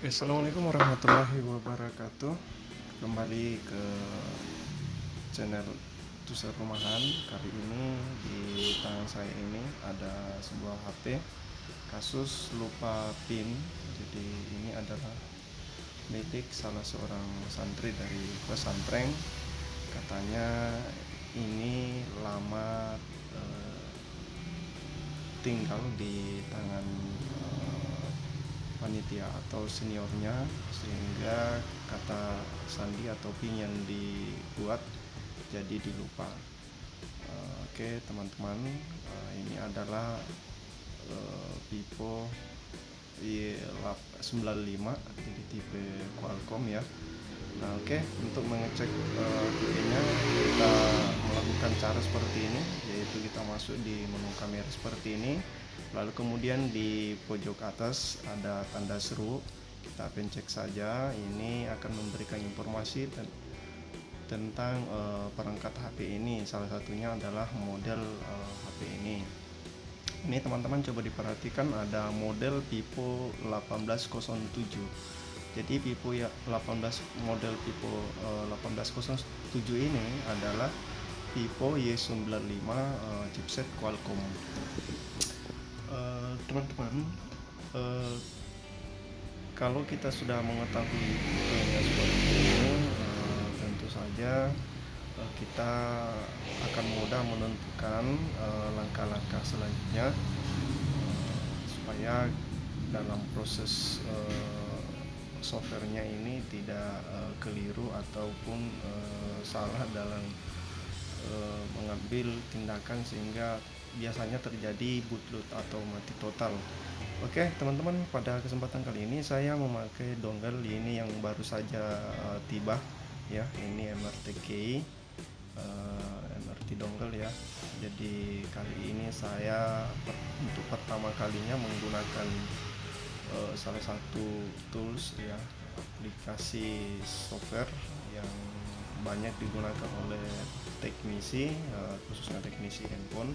Oke, assalamualaikum warahmatullahi wabarakatuh. Kembali ke channel Tuser Rumahan. Kali ini di tangan saya ini ada sebuah HP kasus lupa PIN. Jadi ini adalah milik salah seorang santri dari pesantren. Katanya ini lama tinggal di tangan panitia atau seniornya, sehingga kata sandi atau PIN yang dibuat jadi dilupa. Oke teman-teman, ini adalah Vivo Y95, jadi tipe Qualcomm ya. Nah oke, untuk mengecek tipenya kita melakukan cara seperti ini, yaitu kita masuk di menu kamera seperti ini, lalu kemudian di pojok atas ada tanda seru, kita pencet saja. Ini akan memberikan informasi tentang perangkat HP ini, salah satunya adalah model HP ini. Ini teman-teman coba diperhatikan, ada model Vivo 1807. Jadi Vivo ya 18 model Vivo 1807 ini adalah Vivo Y95 chipset Qualcomm. Teman-teman, kalau kita sudah mengetahui tipenya seperti ini, tentu saja kita akan mudah menentukan langkah-langkah selanjutnya supaya dalam proses softwarenya ini tidak keliru ataupun salah dalam mengambil tindakan sehingga biasanya terjadi bootloop atau mati total. Oke teman-teman, pada kesempatan kali ini saya memakai dongle ini yang baru saja tiba ya. Ini MRTK MRT dongle ya. Jadi kali ini saya untuk pertama kalinya menggunakan salah satu tools ya, aplikasi software yang banyak digunakan oleh teknisi, khususnya teknisi handphone.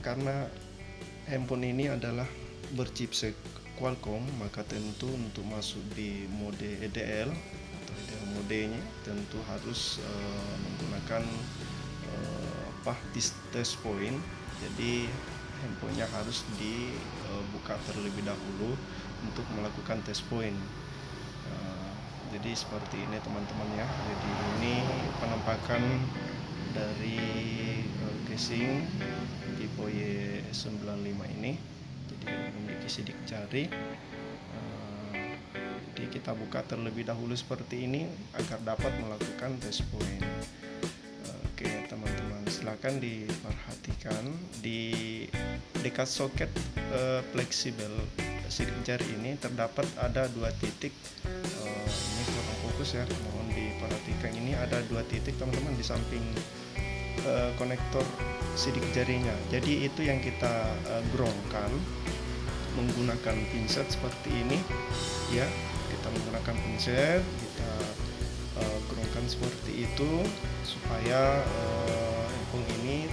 Karena handphone ini adalah berchipset Qualcomm, maka tentu untuk masuk di mode EDL atau EDL modenya tentu harus menggunakan test point. Jadi handphonenya harus dibuka terlebih dahulu untuk melakukan test point. Jadi seperti ini teman-teman ya. Jadi ini penampakan dari casing Vivo Y95 ini. Jadi memiliki sidik jari. Jadi kita buka terlebih dahulu seperti ini agar dapat melakukan test point. Oke teman-teman, silakan diperhatikan di dekat soket fleksibel sidik jari ini terdapat ada dua titik. Ini kurang fokus ya, mohon diperhatikan. Ini ada dua titik teman-teman di samping konektor sidik jarinya. Jadi itu yang kita grongkan menggunakan pinset seperti ini ya. Kita menggunakan pinset, kita grongkan seperti itu supaya handphone ini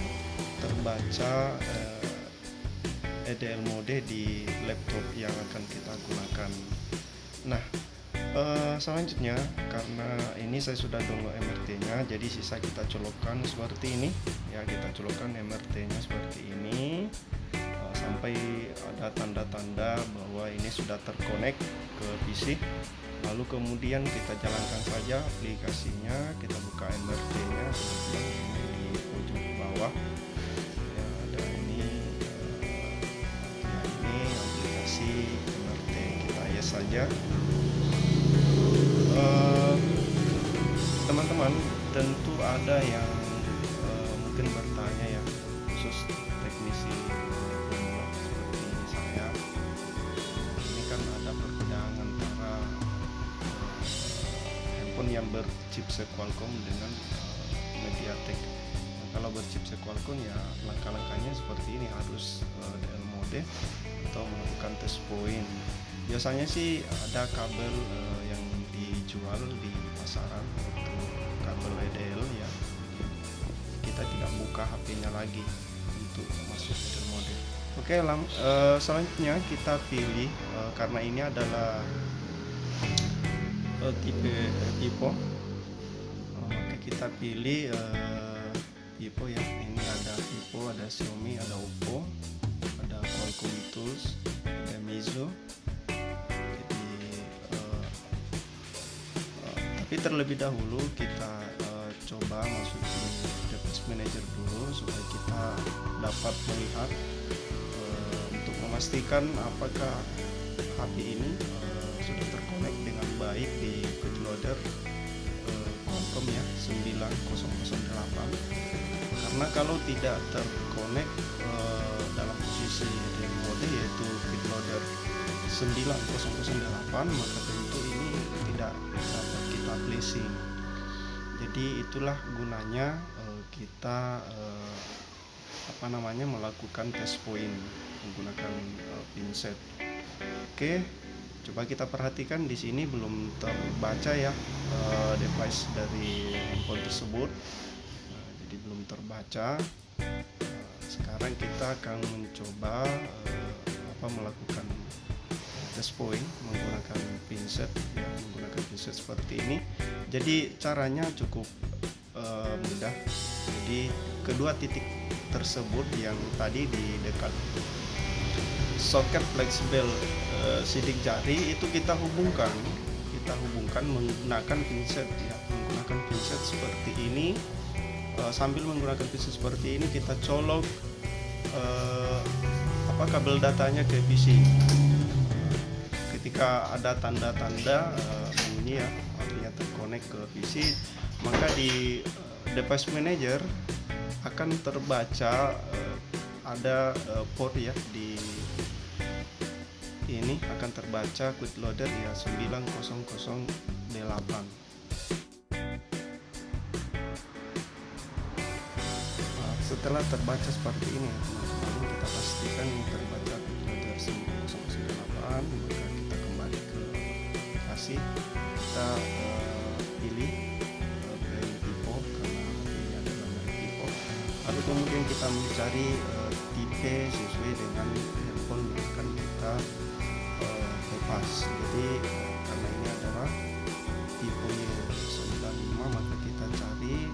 terbaca EDL mode di laptop yang akan kita gunakan. Nah selanjutnya, karena ini saya sudah download MRT-nya, jadi sisa kita colokkan seperti ini ya. Kita colokkan MRT-nya seperti ini sampai ada tanda-tanda bahwa ini sudah terkonek ke PC. Lalu kemudian kita jalankan saja aplikasinya. Kita buka MRT-nya di pojok bawah ya, ada ini ya, ini aplikasi MRT. Kita yes saja. Teman-teman, tentu ada yang mungkin bertanya ya, khusus teknisi pemula seperti saya. Ini kan ada perbedaan antara handphone yang berchipset Qualcomm dengan MediaTek. Nah, kalau berchipset Qualcomm ya langkah-langkahnya seperti ini, harus DL mode atau melakukan test point. Biasanya sih ada kabel yang dijual di pasaran untuk kabel EDL ya. Kita tidak buka HP-nya lagi untuk masuk EDL mode. Oke, selanjutnya kita pilih karena ini adalah tipe Vivo, maka kita pilih Vivo ya. Ini ada Vivo, ada Xiaomi, ada Oppo, ada Qualcomm Tools, ada Meizu. Jadi tapi terlebih dahulu kita coba masuk di device manager dulu supaya kita dapat melihat untuk memastikan apakah HP ini sudah terkonek dengan baik di bootloader Qualcomm ya 9008. Karena kalau tidak terkonek dalam posisi RAM mode yaitu bootloader 9008, maka tentu ini tidak dapat kita flashing. Jadi itulah gunanya kita melakukan test point menggunakan pinset. Oke, coba kita perhatikan di sini belum terbaca ya device dari handphone tersebut. Jadi belum terbaca. Sekarang kita akan mencoba melakukan test point menggunakan pinset ya, menggunakan pinset seperti ini. Jadi caranya cukup mudah. Jadi kedua titik tersebut yang tadi di dekat soket fleksibel sidik jari itu kita hubungkan menggunakan pinset ya, menggunakan pinset seperti ini. Sambil menggunakan pinset seperti ini kita colok kabel datanya ke PC. Ketika ada tanda-tanda bunyi ya, artinya terkonek ke PC, maka di device manager akan terbaca ada port ya, di ini akan terbaca bootloader ya 9008. Setelah terbaca seperti ini teman-teman, kita pastikan terbaca bootloader 9008, maka kita kembali ke aplikasi, kita pilih brand Vivo karena ini adalah merek Vivo, lalu kemudian kita mencari tipe sesuai dengan handphone yang akan kita bypass. Jadi karena ini adalah tipe 95, maka kita cari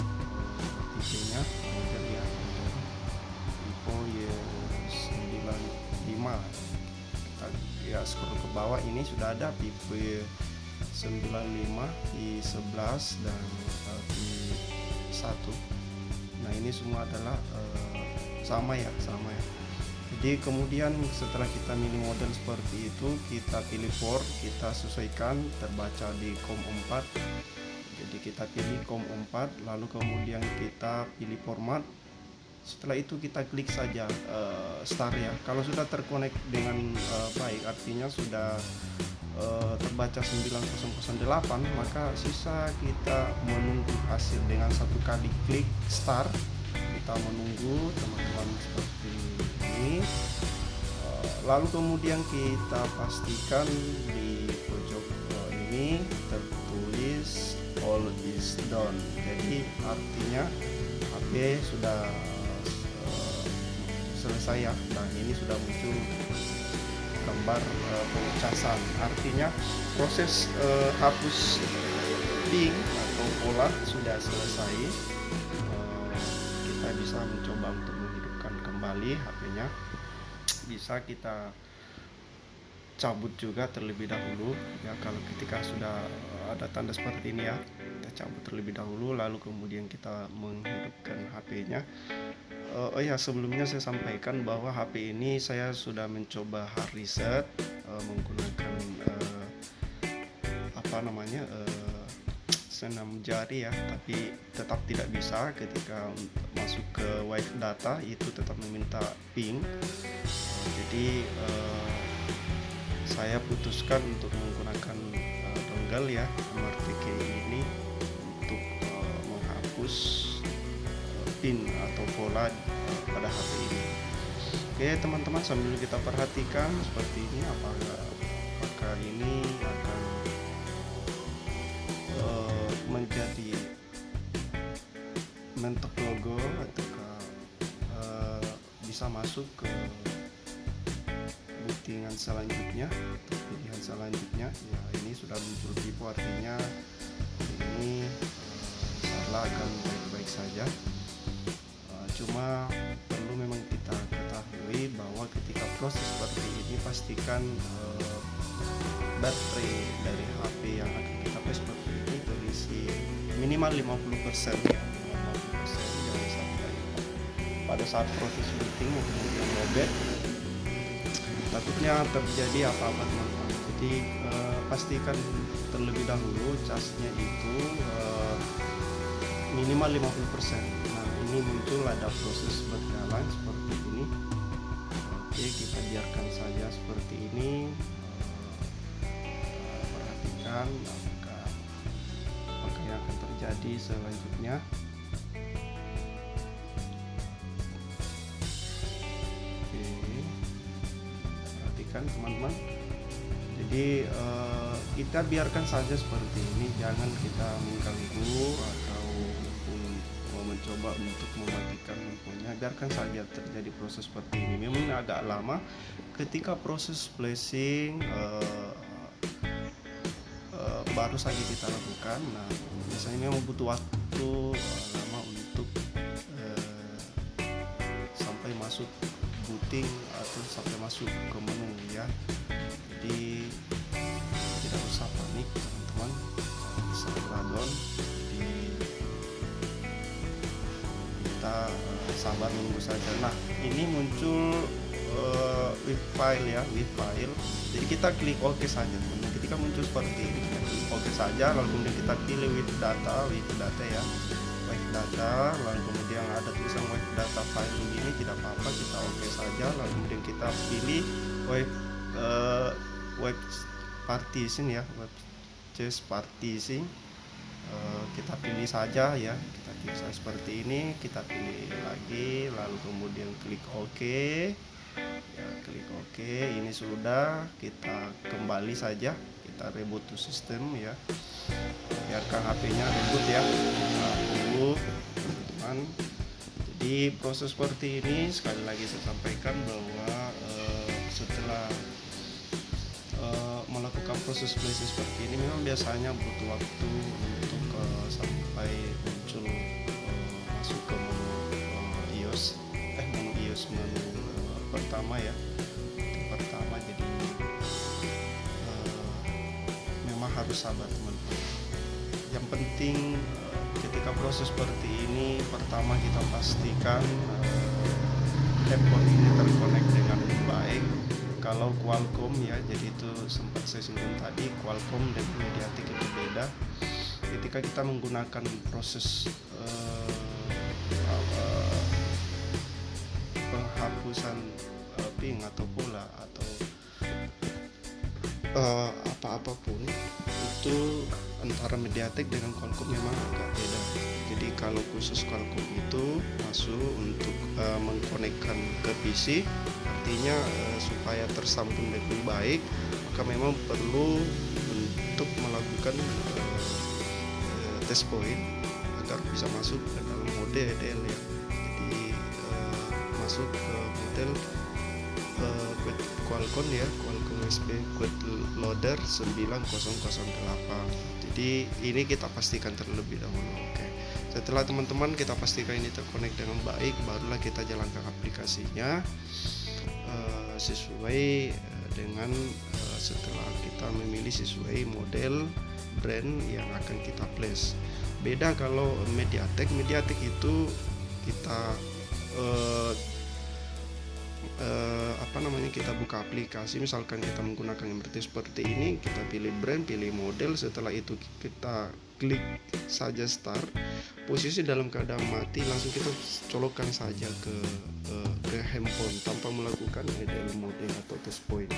tipenya kemudian lihat Vivo Y95. Kita ya scroll ke bawah, ini sudah ada Vivo 95, Y11 dan Y1. Nah ini semua adalah sama ya. Jadi kemudian setelah kita milih model seperti itu, kita pilih port, kita sesuaikan terbaca di COM4. Jadi kita pilih COM4, lalu kemudian kita pilih format. Setelah itu kita klik saja start ya. Kalau sudah terkonek dengan baik, artinya sudah terbaca 9008, maka sisa kita menunggu hasil dengan satu kali klik start. Kita menunggu teman-teman seperti ini, lalu kemudian kita pastikan di pojok ini tertulis all is done. Jadi artinya HP sudah selesai ya, dan ini sudah muncul gambar pengecasan, artinya proses hapus ping atau pola sudah selesai. Kita bisa mencoba untuk menghidupkan kembali HP-nya. Bisa kita cabut juga terlebih dahulu ya, kalau ketika sudah ada tanda seperti ini ya, kita cabut terlebih dahulu, lalu kemudian kita menghidupkan HP-nya. Oh ya, sebelumnya saya sampaikan bahwa HP ini saya sudah mencoba hard reset menggunakan senam jari ya, tapi tetap tidak bisa. Ketika masuk ke Wi-Fi data itu tetap meminta ping. Jadi saya putuskan untuk menggunakan dongle ya, MRTK ini untuk menghapus pin atau pola pada HP ini. Oke teman-teman, sambil kita perhatikan seperti ini, apakah ini akan menjadi mentok logo atau bisa masuk ke settingan selanjutnya atau pilihan selanjutnya ya, ini sudah muncul pipo, artinya ini salah akan baik-baik saja. Cuma perlu memang kita ketahui bahwa ketika proses seperti ini pastikan baterai dari HP yang akan kita pakai seperti ini terisi minimal 50% ya, 50%. Jangan sampai pada saat proses booting kemudian lowbat, takutnya terjadi apa-apa teman-teman. Jadi pastikan terlebih dahulu casnya itu minimal 50%. Nah, ini muncul ada proses berjalan seperti ini. Oke, kita biarkan saja seperti ini. Perhatikan apa yang akan terjadi selanjutnya. Oke, perhatikan teman-teman. Jadi kita biarkan saja seperti ini, jangan kita mengganggu atau mencoba untuk mematikan handphonenya. Biarkan saja terjadi proses seperti ini. Memang agak lama ketika proses flashing baru saja kita lakukan. Nah, biasanya memang butuh waktu lama untuk sampai masuk booting atau sampai masuk ke menu ya. Jadi tidak usah panik teman-teman, bisa radon. Jadi kita sabar menunggu saja. Nah, ini muncul with file ya, with file. Jadi kita klik OK saja teman-teman. Ketika muncul seperti ini, klik OK saja, lalu kemudian kita pilih with data ya, with data, lalu kemudian ada tulisan with data file ini, tidak apa-apa, kita OK saja, lalu kemudian kita pilih web partition ya, web cache partition. Kita pilih saja ya, kita pilih saja seperti ini, kita pilih lagi, lalu kemudian klik OK ya, klik OK. Ini sudah, kita kembali saja, kita reboot to system ya, biarkan HP-nya reboot ya, kita tunggu teman-teman. Jadi proses seperti ini sekali lagi saya sampaikan bahwa setelah melakukan proses flashing seperti ini memang biasanya butuh waktu untuk sampai muncul masuk ke menu iOS pertama ya, pertama. Jadi memang harus sabar teman-teman. Yang penting ketika proses seperti ini, pertama kita pastikan handphone ini terkonek dengan baik. Kalau Qualcomm ya, jadi itu sempat saya singgung tadi, Qualcomm dan MediaTek itu beda. Ketika kita menggunakan proses penghapusan ping atau pola atau apapun itu, antara MediaTek dengan Qualcomm memang agak beda. Jadi kalau khusus Qualcomm itu masuk untuk mengkonekkan ke PC, artinya supaya tersambung dengan baik, maka memang perlu untuk melakukan test point agar bisa masuk ke dalam mode EDL ya. Jadi masuk ke model Qualcomm ya, Qualcomm USB Quad Loader 9008. Jadi ini kita pastikan terlebih dahulu. Oke. Setelah teman-teman kita pastikan ini terkonek dengan baik, barulah kita jalankan aplikasinya sesuai dengan setelah kita memilih sesuai model brand yang akan kita flash. Beda kalau MediaTek itu kita kita buka aplikasi, misalkan kita menggunakan MRT seperti ini, kita pilih brand, pilih model, setelah itu kita klik saja start, posisi dalam keadaan mati, langsung kita colokkan saja ke handphone tanpa melakukan EDL mode atau test point.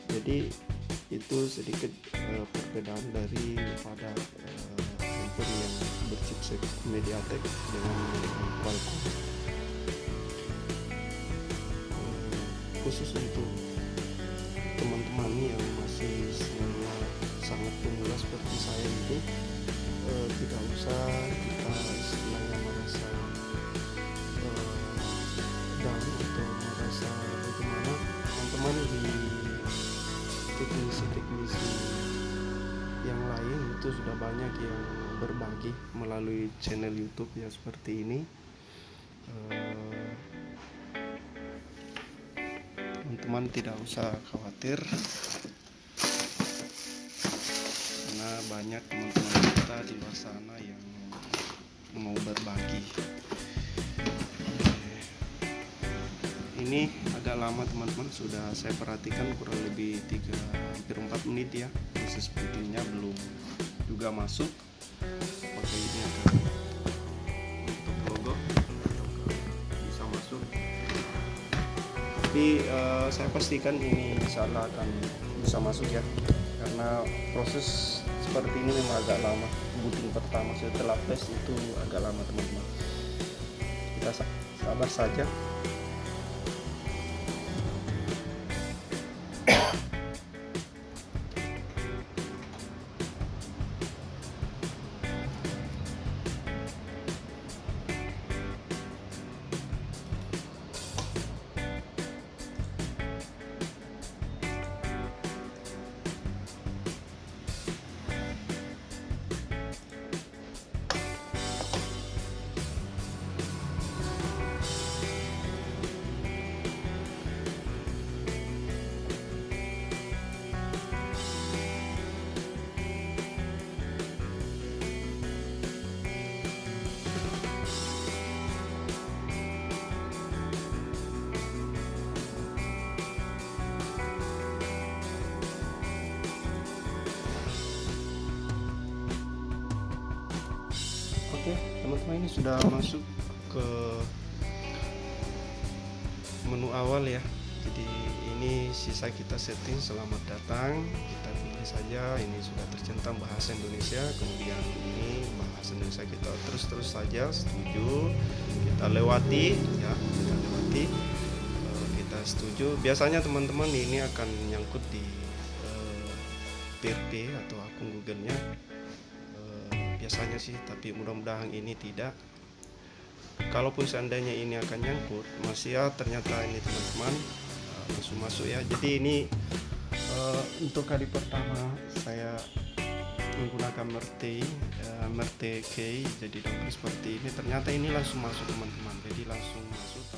Jadi itu sedikit perbedaan daripada handphone yang berchipset MediaTek dengan Qualcomm. Khusus untuk teman-teman yang masih sangat pemula seperti saya itu, tidak usah kita istilahnya merasa down atau merasa bagaimana. Yang yang lain itu sudah banyak yang berbagi melalui channel YouTube ya seperti ini. Teman-teman tidak usah khawatir karena banyak teman-teman kita di luar sana yang mau berbagi. Ini agak lama teman-teman, sudah saya perhatikan kurang lebih hampir 4 menit ya. Proses printingnya belum juga masuk. Oke, ini akan untuk logo bisa masuk. Tapi saya pastikan ini insyaallah akan bisa masuk ya, karena proses seperti ini memang agak lama. Booting pertama setelah flash itu agak lama teman-teman. Kita sabar saja. Oke, teman-teman, ini sudah masuk ke menu awal ya. Jadi ini sisa kita setting selamat datang, kita pilih saja. Ini sudah tercentang bahasa Indonesia, kemudian ini bahasa Indonesia kita terus saja setuju, kita lewati ya, kita setuju. Biasanya teman-teman ini akan nyangkut di PRP atau akun Google-nya. Biasanya sih, tapi mudah-mudahan ini tidak. Kalaupun seandainya ini akan nyangkut, masih ya ternyata ini teman-teman langsung masuk ya. Jadi ini untuk kali pertama saya menggunakan Merte Key, jadi dompet seperti ini, ternyata ini langsung masuk teman-teman. Jadi langsung masuk.